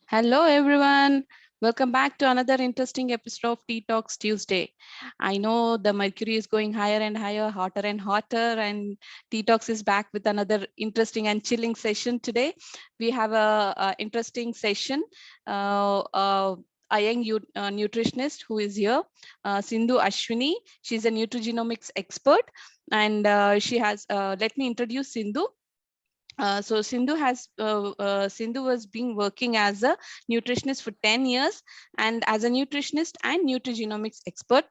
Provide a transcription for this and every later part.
Hello, everyone. Welcome back to another interesting episode of Tea Talks Tuesday. I know the mercury is going higher and higher, hotter and hotter, and Tea Talks is back with another interesting and chilling session today. We have a interesting session. A young nutritionist who is here, Sindhu Ashwini. She's a nutrigenomics expert, and she has. Let me introduce Sindhu. So Sindhu was being working as a nutritionist for 10 years and as a nutritionist and nutrigenomics expert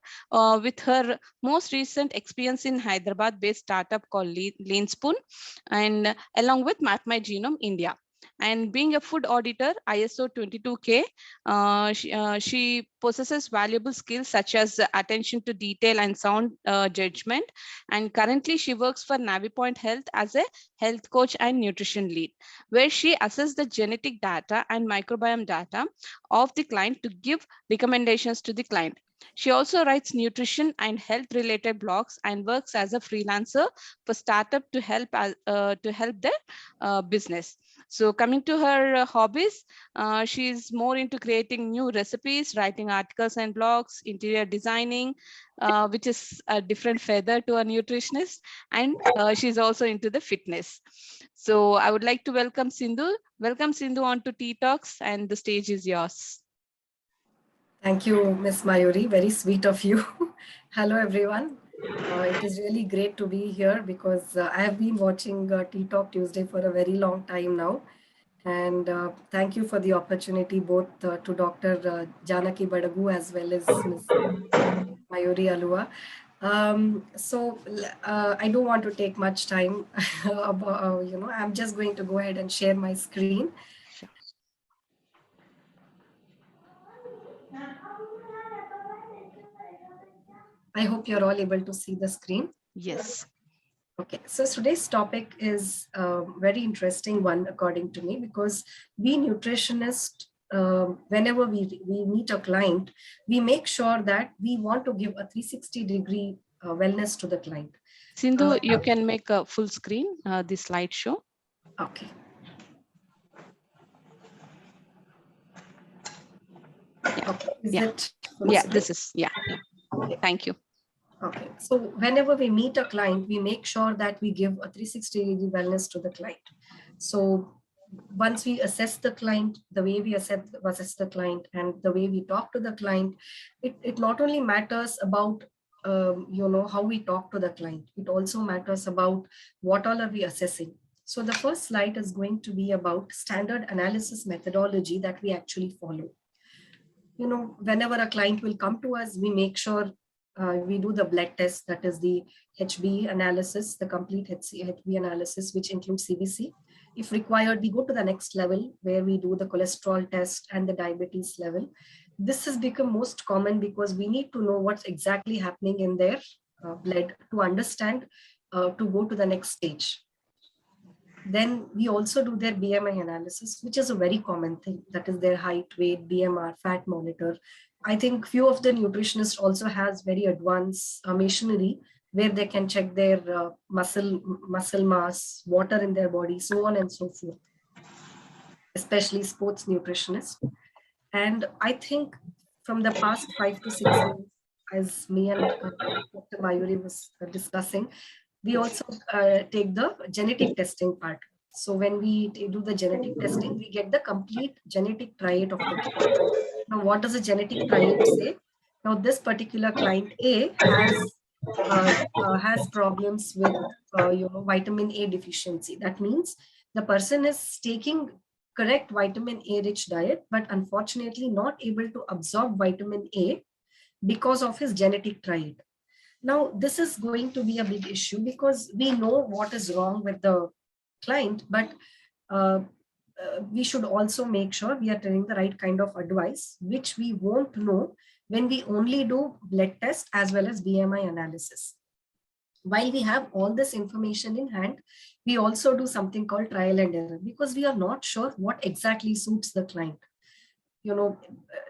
with her most recent experience in Hyderabad based startup called Lean Spoon and along with Map My Genome India. And being a food auditor, ISO 22K, she possesses valuable skills such as attention to detail and sound judgment. And currently she works for NaviPoint Health as a health coach and nutrition lead, where she assesses the genetic data and microbiome data of the client to give recommendations to the client. She also writes nutrition and health related blogs and works as a freelancer for startup to help their business. So coming to her hobbies, she's more into creating new recipes, writing articles and blogs, interior designing, which is a different feather to a nutritionist, and she's also into the fitness. So I would like to welcome Sindhu. Welcome Sindhu on to Tea Talks, and the stage is yours. Thank you, Miss Mayuri. Very sweet of you. Hello, everyone. It is really great to be here because I have been watching Tea Talk Tuesday for a very long time now. And thank you for the opportunity, both to Dr. Janaki Badagu as well as Ms. Mayuri Alua. I don't want to take much time. I'm just going to go ahead and share my screen. Sure. I hope you're all able to see the screen. Yes. Okay, so today's topic is a very interesting one, according to me, because we nutritionists, whenever we meet a client, we make sure that we want to give a 360-degree wellness to the client. Sindhu, you can make a full screen, the slideshow. Okay. Yeah. Okay. Is Yeah. it Yeah, this is, yeah. Okay. Thank you. Okay, so whenever we meet a client, we make sure that we give a 360-degree wellness to the client. So once we assess the client, the way we assess the client and the way we talk to the client, it not only matters about how we talk to the client, it also matters about what all are we assessing. So the first slide is going to be about standard analysis methodology that we actually follow. Whenever a client will come to us, we make sure we do the blood test, that is the HB analysis, the complete HB analysis, which includes CBC. If required, we go to the next level where we do the cholesterol test and the diabetes level. This has become most common because we need to know what's exactly happening in their blood to understand, to go to the next stage. Then we also do their BMI analysis, which is a very common thing. That is their height, weight, BMR, fat monitor. I think few of the nutritionists also has very advanced machinery where they can check their muscle mass, water in their body, so on and so forth, especially sports nutritionists. And I think from the past 5 to 6 years, as me and Dr. Mayuri was discussing, we also take the genetic testing part. So when we do the genetic testing, we get the complete genetic triad of the client. Now, what does a genetic triad say? Now, this particular client A has problems with vitamin A deficiency. That means the person is taking correct vitamin A rich diet, but unfortunately not able to absorb vitamin A because of his genetic triad. Now, this is going to be a big issue because we know what is wrong with the client, but we should also make sure we are telling the right kind of advice, which we won't know when we only do blood test as well as BMI analysis. While we have all this information in hand, we also do something called trial and error because we are not sure what exactly suits the client.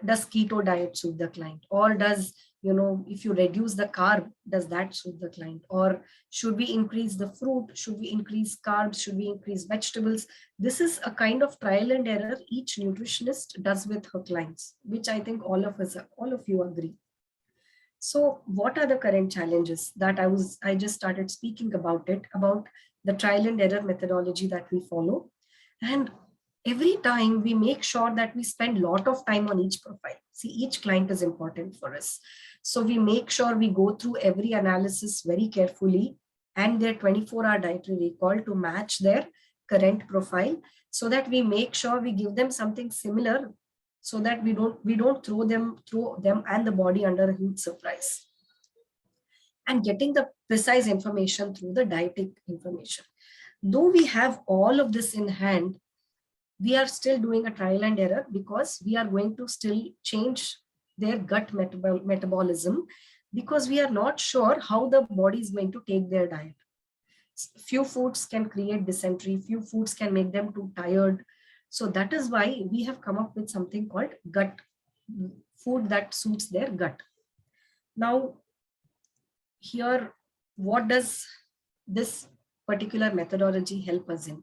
does keto diet suit the client, or does, if you reduce the carb, does that suit the client, or should we increase the fruit, should we increase carbs, should we increase vegetables? This is a kind of trial and error each nutritionist does with her clients, which I think all of you agree. So what are the current challenges that I just started speaking about it, about the trial and error methodology that we follow. And every time we make sure that we spend a lot of time on each profile. See, each client is important for us. So we make sure we go through every analysis very carefully and their 24-hour dietary recall to match their current profile, so that we make sure we give them something similar, so that we don't throw them and the body under a huge surprise. And getting the precise information through the dietetic information. Though we have all of this in hand, we are still doing a trial and error, because we are going to still change their gut metabolism, because we are not sure how the body is going to take their diet. Few foods can create dysentery, few foods can make them too tired. So that is why we have come up with something called gut food that suits their gut. Now, here, what does this particular methodology help us in?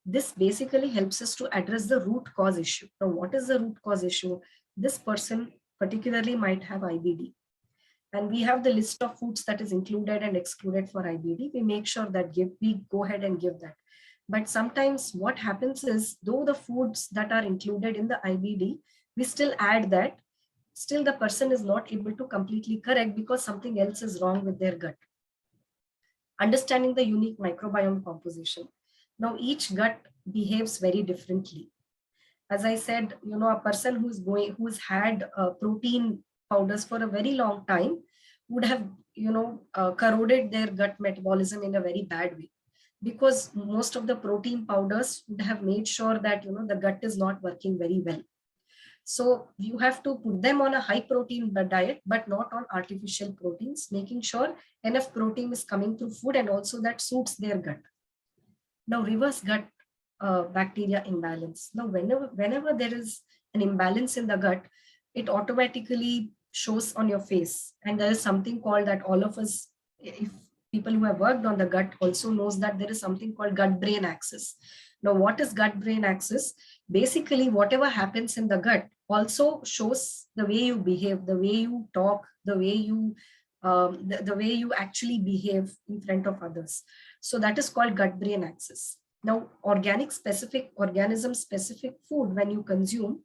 This basically helps us to address the root cause issue. Now, what is the root cause issue? This person particularly might have IBD. And we have the list of foods that is included and excluded for IBD. We make sure that we go ahead and give that. But sometimes what happens is, though the foods that are included in the IBD, we still add that, still the person is not able to completely correct because something else is wrong with their gut. Understanding the unique microbiome composition. Now, each gut behaves very differently. As I said, a person who's had protein powders for a very long time would have, corroded their gut metabolism in a very bad way, because most of the protein powders would have made sure that, the gut is not working very well. So you have to put them on a high protein diet, but not on artificial proteins, making sure enough protein is coming through food and also that suits their gut. Now, reverse gut bacteria imbalance. Now, whenever there is an imbalance in the gut, it automatically shows on your face. And there is something called that, all of us, if people who have worked on the gut also knows, that there is something called gut-brain axis. Now, what is gut-brain axis? Basically, whatever happens in the gut also shows the way you behave, the way you talk, the way you the way you actually behave in front of others. So that is called gut-brain axis. Now, organism-specific food, when you consume,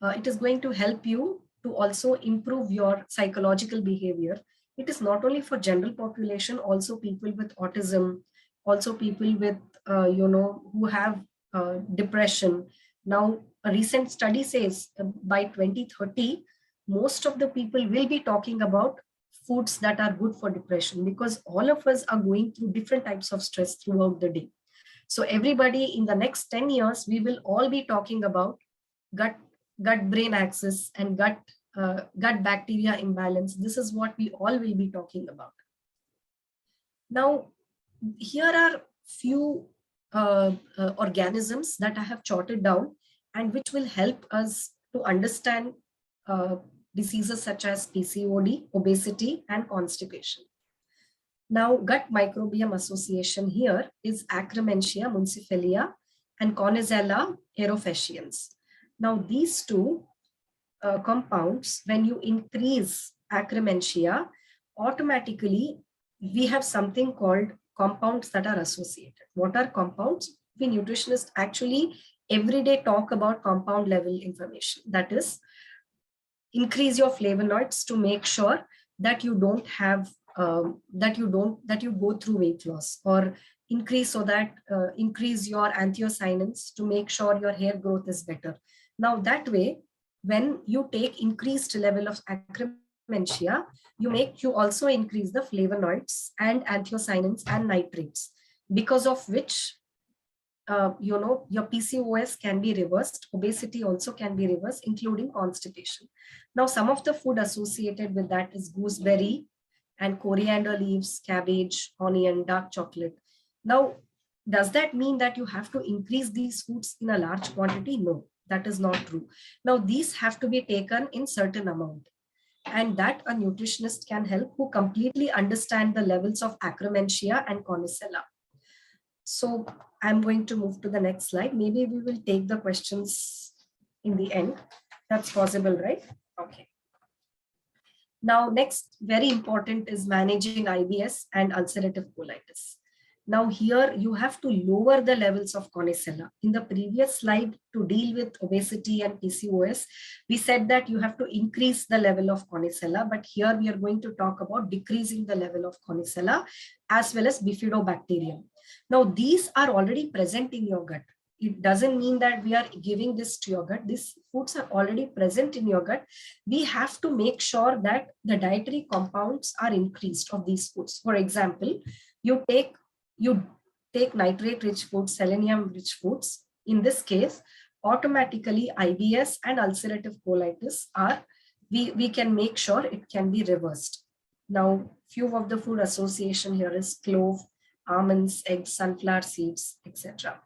it is going to help you to also improve your psychological behavior. It is not only for general population, also people with autism, also people with, who have depression. Now, a recent study says by 2030, most of the people will be talking about foods that are good for depression, because all of us are going through different types of stress throughout the day. So everybody in the next 10 years, we will all be talking about gut-brain axis and gut bacteria imbalance. This is what we all will be talking about. Now, here are few organisms that I have jotted down and which will help us to understand diseases such as PCOD, obesity, and constipation. Now, gut microbiome association here is Akkermansia muciniphila and Conezuela aerophaciens. Now, these two compounds, when you increase Akkermansia, automatically we have something called compounds that are associated. What are compounds? We nutritionists actually every day talk about compound level information. That is, increase your flavonoids to make sure that you don't have that you go through weight loss, or increase so that increase your anthocyanins to make sure your hair growth is better. Now, that way, when you take increased level of Akkermansia, you also increase the flavonoids and anthocyanins and nitrates, because of which your PCOS can be reversed, obesity also can be reversed, including constipation. Now, some of the food associated with that is gooseberry and coriander leaves, cabbage, onion, dark chocolate. Now, does that mean that you have to increase these foods in a large quantity? No. That is not true. Now, these have to be taken in certain amount, and that a nutritionist can help who completely understand the levels of Akkermansia and Conicella. So I'm going to move to the next slide. Maybe we will take the questions in the end. That's possible, right? Okay. Now, next, very important is managing IBS and ulcerative colitis. Now here you have to lower the levels of Conicella. In the previous slide, to deal with obesity and PCOS, we said that you have to increase the level of Conicella, but here we are going to talk about decreasing the level of Conicella as well as Bifidobacterium. Now these are already present in your gut. It doesn't mean that we are giving this to your gut. These foods are already present in your gut. We have to make sure that the dietary compounds are increased of these foods. For example, you take nitrate-rich foods, selenium-rich foods. In this case, automatically IBS and ulcerative colitis are, we can make sure it can be reversed. Now, few of the food association here is clove, almonds, eggs, sunflower seeds, etc.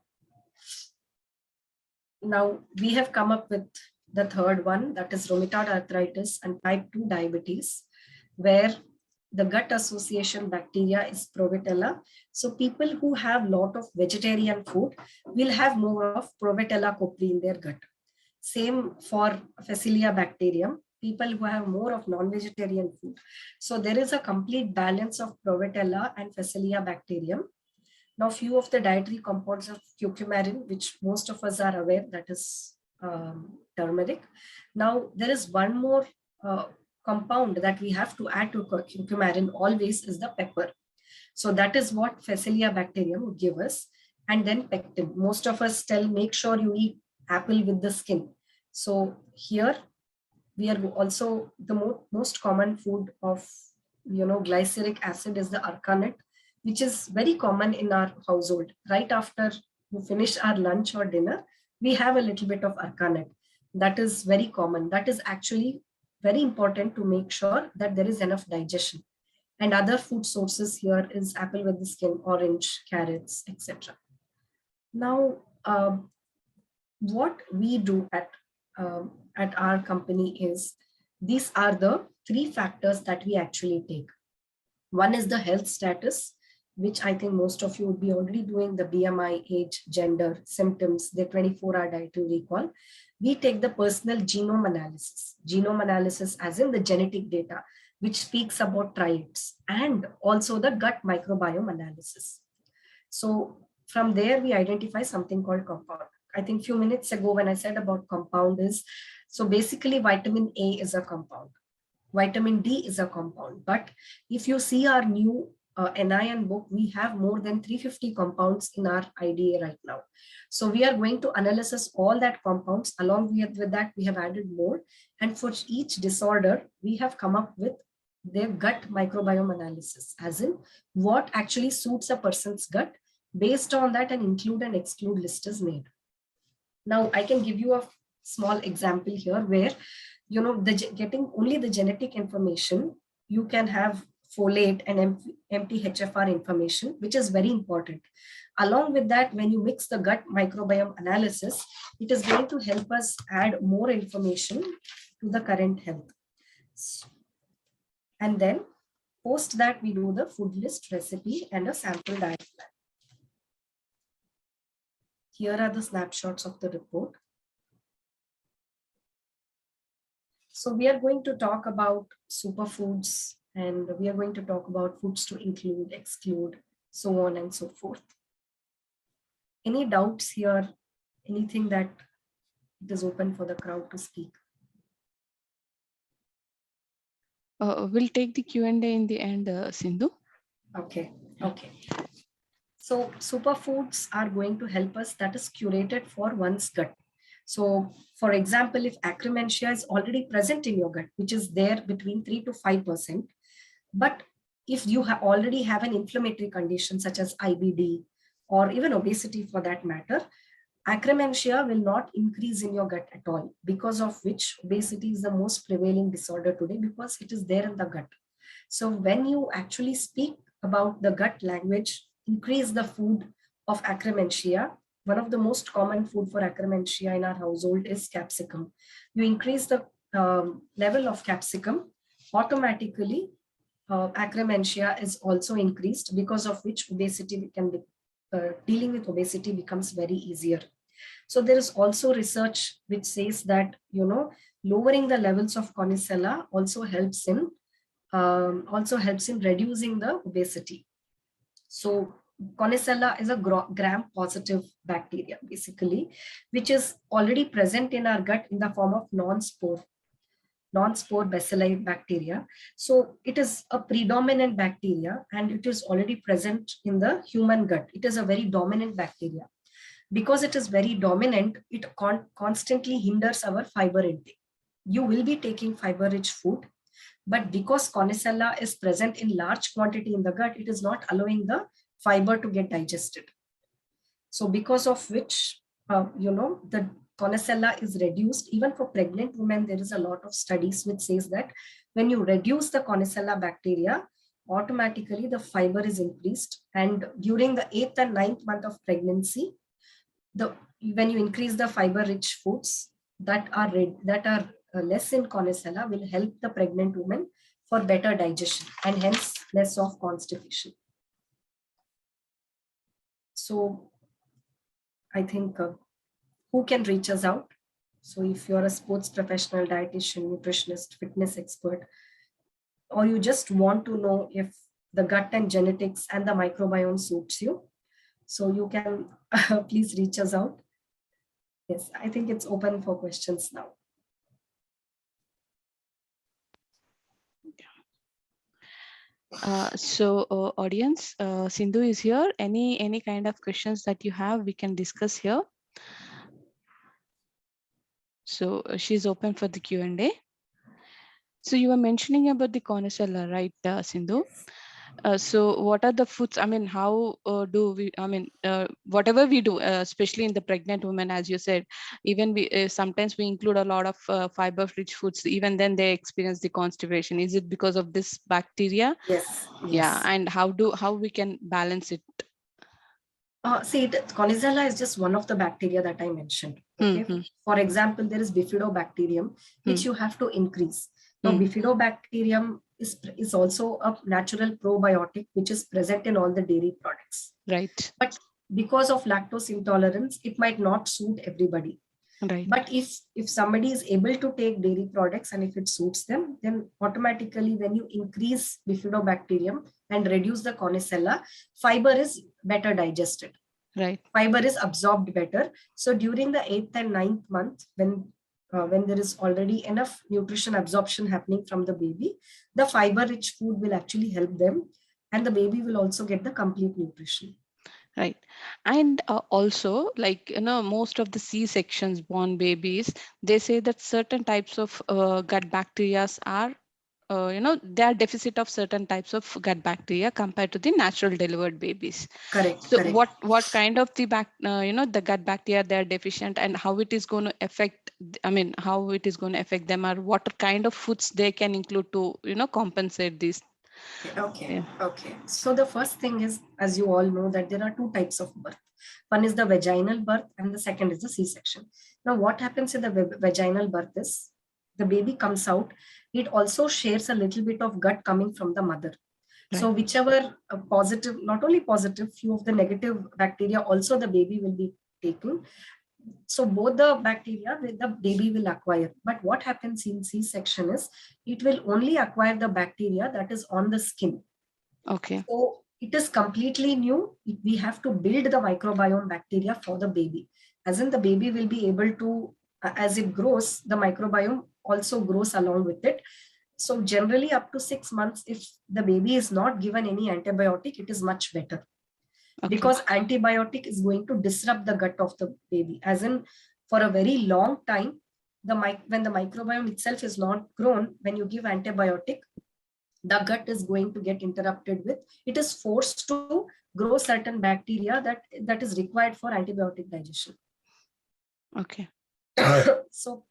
Now, we have come up with the third one, that is rheumatoid arthritis and type 2 diabetes, where the gut association bacteria is Prevotella. So people who have a lot of vegetarian food will have more of Prevotella copri in their gut. Same for Faecilia bacterium, people who have more of non-vegetarian food. So there is a complete balance of Prevotella and Faecilia bacterium. Now, few of the dietary compounds of curcumin, which most of us are aware, that is turmeric. Now, there is one more compound that we have to add to curcumin always is the pepper. So that is what Faecilia bacterium would give us. And then pectin. Most of us tell, make sure you eat apple with the skin. So here we are also, the most common food of, glyceric acid is the arkanut, which is very common in our household. Right after we finish our lunch or dinner, we have a little bit of arkanut. That is very common. That is actually very important to make sure that there is enough digestion. And other food sources here is apple with the skin, orange, carrots, etc. Now, what we do at our company is, these are the 3 factors that we actually take. One is the health status, which I think most of you would be already doing, the BMI, age, gender, symptoms, the 24-hour dietary recall. We take the personal genome analysis as in the genetic data, which speaks about traits, and also the gut microbiome analysis. So from there, we identify something called compound. I think a few minutes ago when I said about compound is, so basically vitamin A is a compound. Vitamin D is a compound. But if you see our new NIN book, we have more than 350 compounds in our IDA right now. So we are going to analyze all that compounds. Along with that, we have added more. And for each disorder, we have come up with their gut microbiome analysis, as in what actually suits a person's gut. Based on that, an include and exclude list is made. Now, I can give you a small example here where, getting only the genetic information, you can have folate and MTHFR information, which is very important. Along with that, when you mix the gut microbiome analysis, it is going to help us add more information to the current health. And then post that, we do the food list, recipe, and a sample diet plan. Here are the snapshots of the report. So we are going to talk about superfoods, and we are going to talk about foods to include, exclude, so on and so forth. Any doubts here? Anything that it is open for the crowd to speak? We'll take the Q&A in the end, Sindhu. Okay. So superfoods are going to help us, that is curated for one's gut. So for example, if Akkermansia is already present in your gut, which is there between 3 to 5%, but if you already have an inflammatory condition such as IBD or even obesity for that matter, Akkermansia will not increase in your gut at all, because of which obesity is the most prevailing disorder today, because it is there in the gut. So when you actually speak about the gut language, increase the food of Akkermansia, one of the most common food for Akkermansia in our household is capsicum. You increase the level of capsicum, automatically Akkermansia is also increased, because of which obesity can be, dealing with obesity becomes very easier. So there is also research which says that, lowering the levels of Conicella also helps in reducing the obesity. So Conicella is a gram-positive bacteria, basically, which is already present in our gut in the form of non-spore bacilli bacteria. So it is a predominant bacteria, and it is already present in the human gut. It is a very dominant bacteria. Because it is very dominant, it constantly hinders our fiber intake. You will be taking fiber-rich food, but because Conicella is present in large quantity in the gut, it is not allowing the fiber to get digested. So because of which, the Conicella is reduced. Even for pregnant women, there is a lot of studies which says that when you reduce the Conicella bacteria, automatically the fiber is increased. And during the 8th and 9th month of pregnancy, when you increase the fiber-rich foods that are less in Conicella, will help the pregnant woman for better digestion and hence less of constipation. So I think who can reach us out? So if you're a sports professional, dietitian, nutritionist, fitness expert, or you just want to know if the gut and genetics and the microbiome suits you, so you can please reach us out. Yes, I think it's open for questions now. Audience, Sindhu is here. Any kind of questions that you have, we can discuss here. So she's open for the Q&A. So you were mentioning about the Conicella, right, Sindhu? So what are the foods? I mean, how do we, whatever we do, especially in the pregnant women, as you said, even we sometimes we include a lot of fiber-rich foods, even then they experience the constipation. Is it because of this bacteria? Yes. Yeah, and how we can balance it? See, Conicella is just one of the bacteria that I mentioned. Okay. For example, there is Bifidobacterium, which you have to increase. Now, Bifidobacterium is also a natural probiotic, which is present in all the dairy products. Right. But because of lactose intolerance, it might not suit everybody. Right. But if somebody is able to take dairy products and if it suits them, then automatically when you increase Bifidobacterium and reduce the Conicella, fiber is better digested. Right. Fiber is absorbed better. So during the 8th and 9th month, when there is already enough nutrition absorption happening from the baby, the fiber-rich food will actually help them, and the baby will also get the complete nutrition. Right. And also, like, most of the C-sections born babies, they say that certain types of gut bacteria are, they are deficit of certain types of gut bacteria compared to the natural delivered babies. Correct. So correct. what kind of the the gut bacteria they are deficient, and how it is going to affect, how it is going to affect them, or what kind of foods they can include to, compensate these. Okay. Yeah. Okay. So the first thing is, as you all know, that there are two types of birth. One is the vaginal birth and the second is the C-section. Now, what happens in the vaginal birth is the baby comes out. It also shares a little bit of gut coming from the mother. Right. So whichever positive, not only positive, few of the negative bacteria also the baby will be taking. So both the bacteria the baby will acquire. But what happens in C-section is it will only acquire the bacteria that is on the skin. Okay. So it is completely new. We have to build the microbiome bacteria for the baby. As in the baby will be able to, as it grows, the microbiome also grows along with it. So generally up to 6 months, if the baby is not given any antibiotic, it is much better. Okay. Because antibiotic is going to disrupt the gut of the baby. As in, for a very long time, when the microbiome itself is not grown, when you give antibiotic, the gut is going to get interrupted with, it is forced to grow certain bacteria that is required for antibiotic digestion. Okay. So,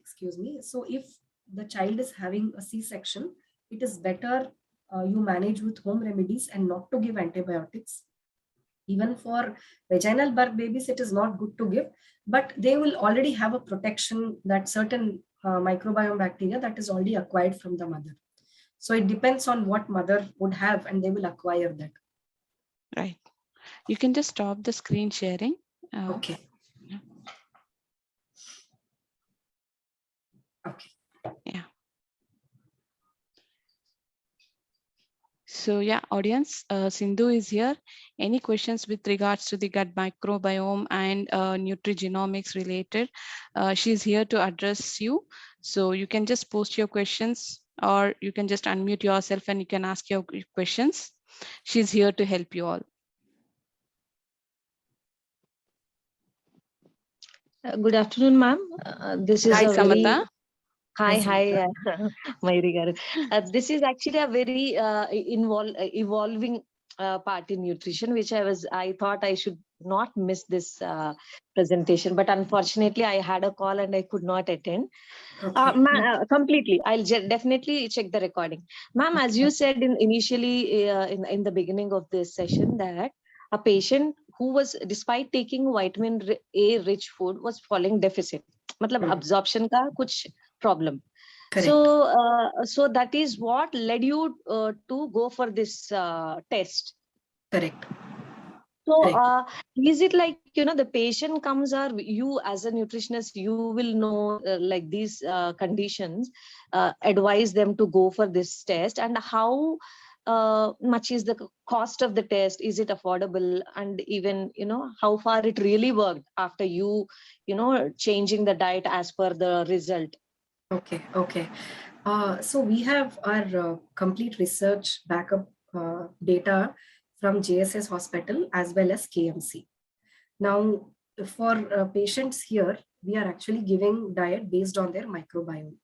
excuse me. So if the child is having a C-section, it is better you manage with home remedies and not to give antibiotics. Even for vaginal birth babies, it is not good to give, but they will already have a protection, that certain microbiome bacteria that is already acquired from the mother. So it depends on what mother would have, and they will acquire that. Right. You can just stop the screen sharing. Okay. Okay. Yeah. So yeah, audience, Sindhu is here. Any questions with regards to the gut microbiome and nutrigenomics related, she's here to address you. So you can just post your questions, or you can just unmute yourself and you can ask your questions. She's here to help you all. Good afternoon, ma'am. This is Hi, a Samata. very hi, Samata. Mayuri garu. This is actually a very evolving part in nutrition, which I thought I should not miss this presentation, but unfortunately I had a call and I could not attend. Okay. Completely. I'll definitely check the recording. Ma'am, as you said initially in the beginning of this session, that a patient who was, despite taking vitamin A rich food, was falling deficit. Matlab absorption ka kuch problem. Correct. So that is what led you to go for this test. Correct. So is it like, the patient comes, or you as a nutritionist, you will know like these conditions, advise them to go for this test, and how much is the cost of the test? Is it affordable? And even, how far it really worked after you, changing the diet as per the result? Okay. Okay. So we have our complete research backup data from JSS Hospital as well as KMC. Now, for patients here, we are actually giving diet based on their microbiome.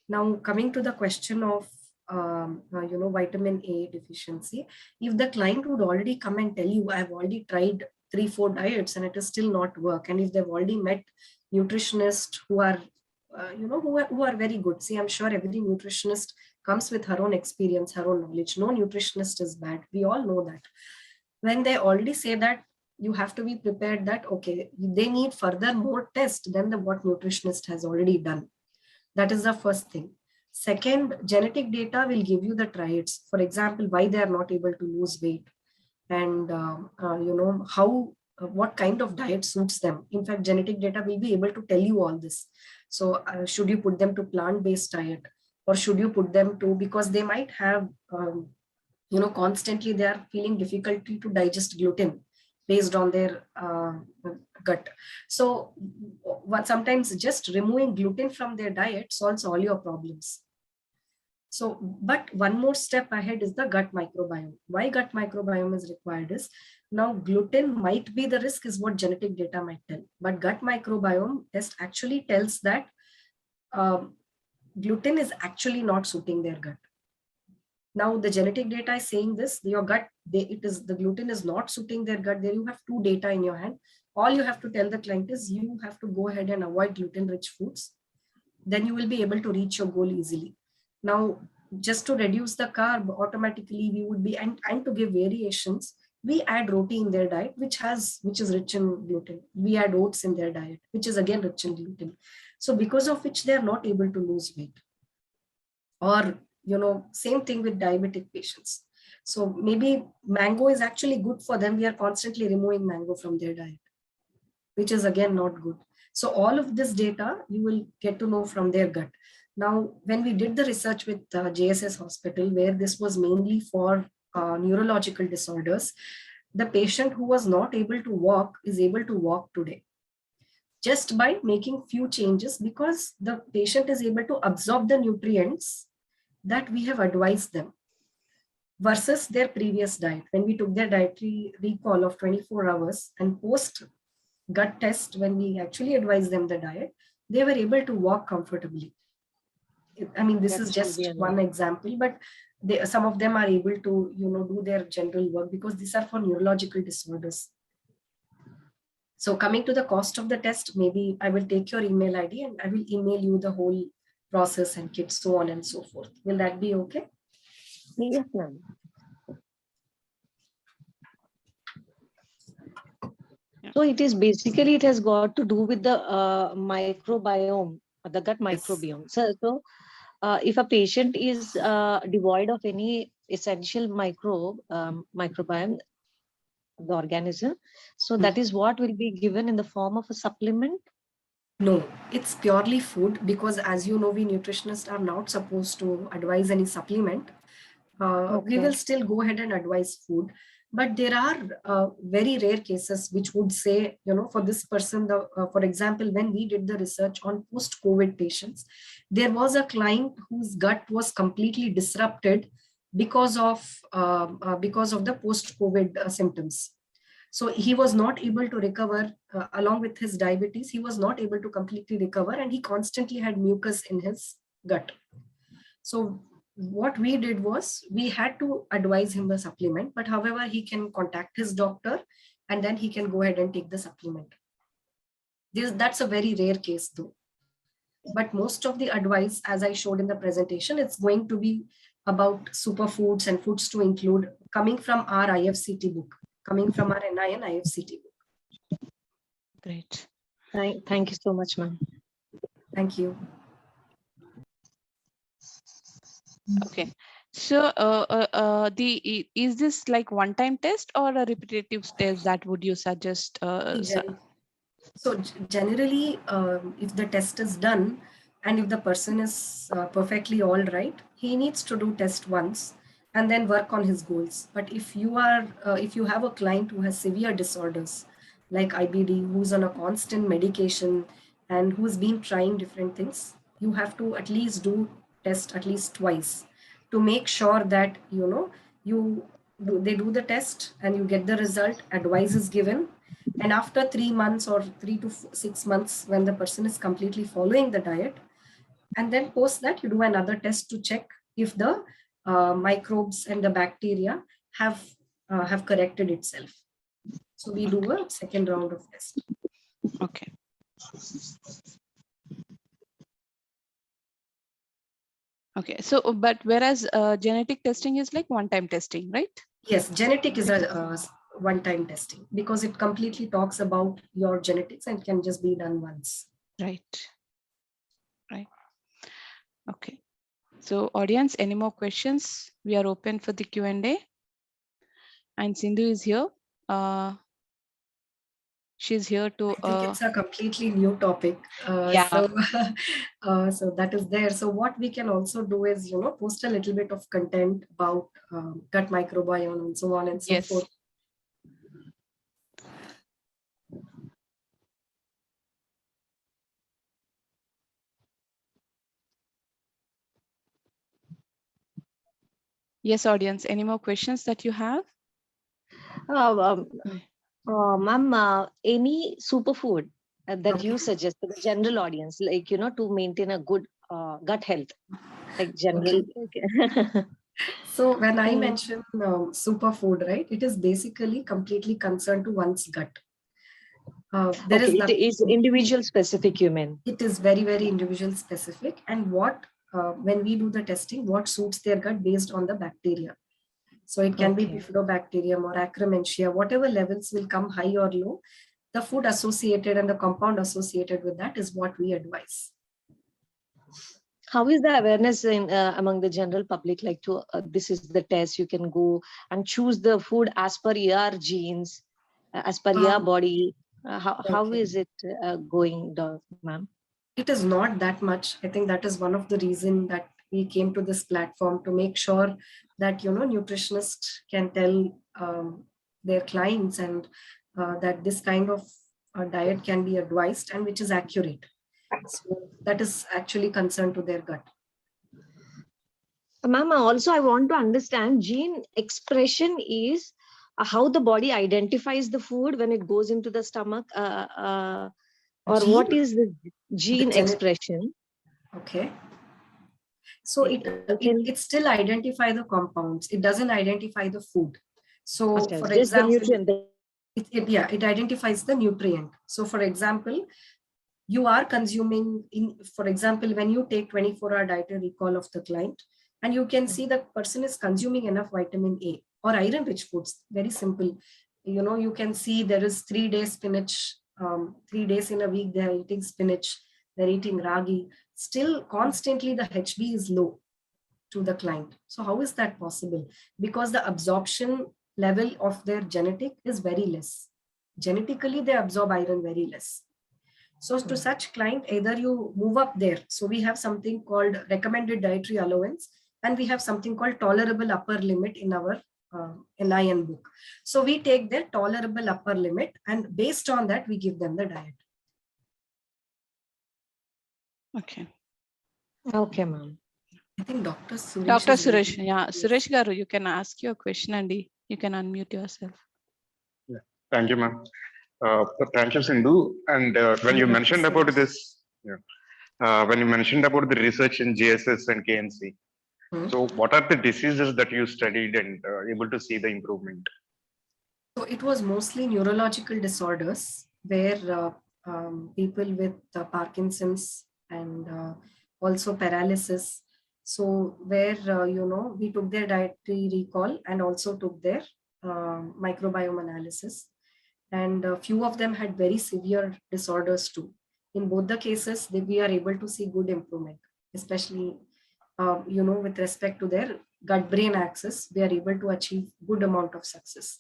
Now, coming to the question of vitamin A deficiency, if the client would already come and tell you, I've already tried 3-4 diets and it is still not work, and if they've already met nutritionists who are who are very good. See, I'm sure every nutritionist comes with her own experience, her own knowledge. No nutritionist is bad. We all know that. When they already say that, you have to be prepared that, okay, they need further more tests than what nutritionist has already done. That is the first thing. Second, genetic data will give you the traits. For example, why they are not able to lose weight, and how what kind of diet suits them. In fact, genetic data will be able to tell you all this. So should you put them to plant-based diet, or should you put them to, because they might have constantly they are feeling difficulty to digest gluten based on their gut. So sometimes just removing gluten from their diet solves all your problems. So, but one more step ahead is the gut microbiome. Why gut microbiome is required is, now gluten might be the risk is what genetic data might tell, but gut microbiome test actually tells that gluten is actually not suiting their gut. Now the genetic data is saying this, your gut, the gluten is not suiting their gut. There you have two data in your hand. All you have to tell the client is you have to go ahead and avoid gluten-rich foods. Then you will be able to reach your goal easily. Now, just to reduce the carb, automatically we would be, and to give variations, we add roti in their diet, which is rich in gluten. We add oats in their diet, which is again rich in gluten. So because of which they are not able to lose weight. Or, same thing with diabetic patients. So maybe mango is actually good for them. We are constantly removing mango from their diet, which is again not good. So all of this data you will get to know from their gut. Now, when we did the research with JSS Hospital, where this was mainly for neurological disorders, the patient who was not able to walk is able to walk today, just by making few changes, because the patient is able to absorb the nutrients that we have advised them versus their previous diet. When we took their dietary recall of 24 hours and post gut test, when we actually advised them the diet, they were able to walk comfortably. I mean, this is just one example, but some of them are able to, do their general work, because these are for neurological disorders. So coming to the cost of the test, maybe I will take your email ID and I will email you the whole process and kit, so on and so forth. Will that be okay? Yes, ma'am. So it is basically, it has got to do with the microbiome, the gut Yes. microbiome. So if a patient is devoid of any essential microbiome, the organism, so that is what will be given in the form of a supplement. No, it's purely food, because as you know, we nutritionists are not supposed to advise any supplement. We will still go ahead and advise food, but there are very rare cases which would say, for this person, for example, when we did the research on post-COVID patients, there was a client whose gut was completely disrupted because of the post-COVID symptoms. So he was not able to recover along with his diabetes. He was not able to completely recover, and he constantly had mucus in his gut. So what we did was, we had to advise him the supplement, but however, he can contact his doctor and then he can go ahead and take the supplement. That's a very rare case though. But most of the advice, as I showed in the presentation, it's going to be about superfoods and foods to include, coming from our IFCT book, coming from our NIN IFCT book. Great. Thank you so much, ma'am. Thank you. Okay. So is this like one-time test or a repetitive test that would you suggest? So generally, if the test is done and if the person is perfectly all right, he needs to do test once and then work on his goals. But if you have a client who has severe disorders like IBD, who's on a constant medication and who's been trying different things, you have to at least do test at least twice to make sure that they do the test and you get the result, advice is given. And after 3 months or 3 to 6 months, when the person is completely following the diet, and then post that, you do another test to check if the microbes and the bacteria have corrected itself. So we do a second round of test. Okay. Okay. So, but whereas genetic testing is like one-time testing, right? Yes, genetic is a one-time testing because it completely talks about your genetics and can just be done once. Right. Right. Okay. So audience, any more questions? We are open for the Q&A. And Sindhu is here. She's here to. I think it's a completely new topic. Yeah. So that is there. So what we can also do is, post a little bit of content about gut microbiome and so on and so forth. Yes, audience, any more questions that you have? Ma'am, any superfood that you suggest to the general audience, like, to maintain a good gut health, like general. Okay. So when I mention superfood, right, it is basically completely concerned to one's gut. It is individual specific, you mean? It is very, very individual specific. And when we do the testing, what suits their gut based on the bacteria. So it can be bifidobacterium or Akkermansia, whatever levels will come high or low. The food associated and the compound associated with that is what we advise. How is the awareness among the general public? Like, this is the test, you can go and choose the food as per your genes, as per your body. How is it going, ma'am? It is not that much. I think that is one of the reasons that we came to this platform, to make sure that, nutritionists can tell their clients and that this kind of diet can be advised and which is accurate. So that is actually concerned to their gut. Ma'am, also I want to understand, gene expression is how the body identifies the food when it goes into the stomach, or what is the gene expression? Okay. So it still identify the compounds. It doesn't identify the food. So for example, it identifies the nutrient. So for example, you are consuming, for example, when you take 24-hour dietary recall of the client, and you can see the person is consuming enough vitamin A or iron-rich foods. Very simple. you can see there is 3 days spinach, 3 days in a week, they're eating spinach, they're eating ragi. Still constantly the HB is low to the client. So how is that possible? Because the absorption level of their genetic is very less. Genetically, they absorb iron very less. So to such client, either you move up there. So we have something called recommended dietary allowance, and we have something called tolerable upper limit in our NIN book. So we take their tolerable upper limit, and based on that, we give them the diet. Okay. Okay, ma'am. I think Dr. Suresh. Dr. is Suresh, waiting. yeah, Yes. Suresh Garu, you can ask your question and you can unmute yourself. Thank you, ma'am. Thank you, Sindhu. And when you mentioned about this, when you mentioned about the research in GSS and KNC, so what are the diseases that you studied and able to see the improvement? So it was mostly neurological disorders where people with Parkinson's and also paralysis. So where, we took their dietary recall and also took their microbiome analysis. And a few of them had very severe disorders too. In both the cases, we are able to see good improvement, especially, with respect to their gut-brain axis, we are able to achieve good amount of success.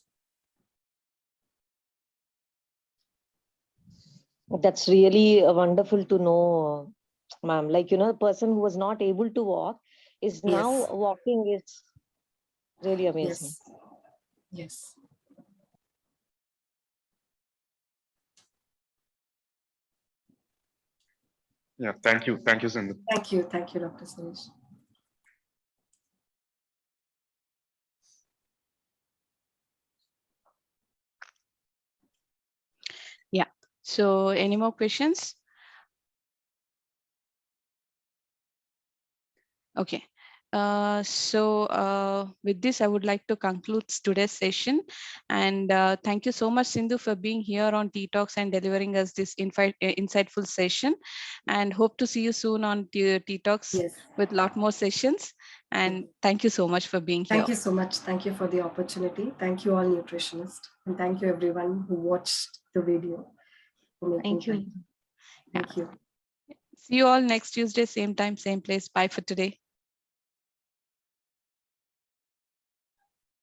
That's really wonderful to know, ma'am. Like, a person who was not able to walk is now Yes. walking. It's really amazing. Yes. Yeah, thank you. Thank you, Sindhu. Thank you. Thank you, Dr. Suresh. Yeah. So any more questions? Okay. With this, I would like to conclude today's session. And thank you so much, Sindhu, for being here on T-Talks and delivering us this insightful session. And hope to see you soon on T-Talks Yes. with a lot more sessions. And thank you so much for being here. Thank you so much. Thank you for the opportunity. Thank you all nutritionists. And thank you everyone who watched the video. Thank you. Thank you. See you all next Tuesday, same time, same place. Bye for today.